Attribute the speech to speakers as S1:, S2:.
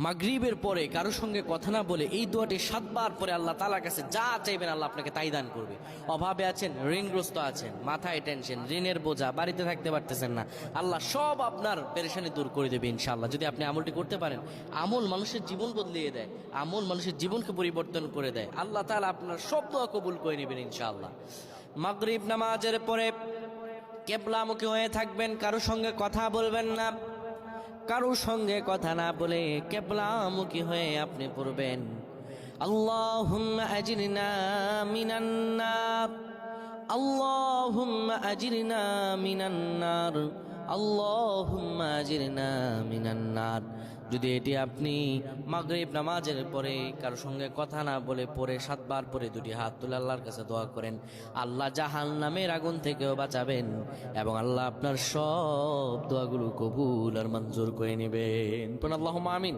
S1: মাগরিবের পরে কারোর সঙ্গে কথা না বলে এই দোয়াটি 7 বার পরে আল্লাহ তাআলার কাছে যা চাইবেন আল্লাহ আপনাকে তাই দান করবে। অভাবে আছেন, ঋণগ্রস্ত আছেন, মাথায় টেনশন, ঋণের বোঝা, বাড়িতে থাকতে পারতেছেন না, আল্লাহ সব আপনার পেরেশানি দূর করে দেবে ইনশাআল্লাহ। যদি আপনি আমলটি করতে পারেন, আমল মানুষের জীবন বদলিয়ে দেয়, আমল মানুষের জীবনকে পরিবর্তন করে দেয়। আল্লাহ তাআলা আপনার সব দোয়া কবুল করে নেবেন ইনশাআল্লাহ। মাগরিব নামাজের পরে কিবলামুখী হয়ে থাকবেন, কারোর সঙ্গে কথা বলবেন না, কারোর সঙ্গে কথা না বলে কিবলামুখী হয়ে আপনি পড়বেন আল্লাহুম্মা আজিরনা মিনান নার, আল্লাহুম্মা আজিরনা মিনান নার, আল্লাহুম্মা আজিরনা মিনান নার। যদি এটি আপনি মাগরিব নামাজের পরে কারোর সঙ্গে কথা না বলে পড়ে 7 বার পরে দুটি হাত তুলে আল্লাহর কাছে দোয়া করেন, আল্লাহ জাহান্নামের আগুন থেকেও বাঁচাবেন এবং আল্লাহ আপনার সব দোয়াগুলো কবুল আর মঞ্জুর করে নেবেন। আল্লাহুম্মা আমিন।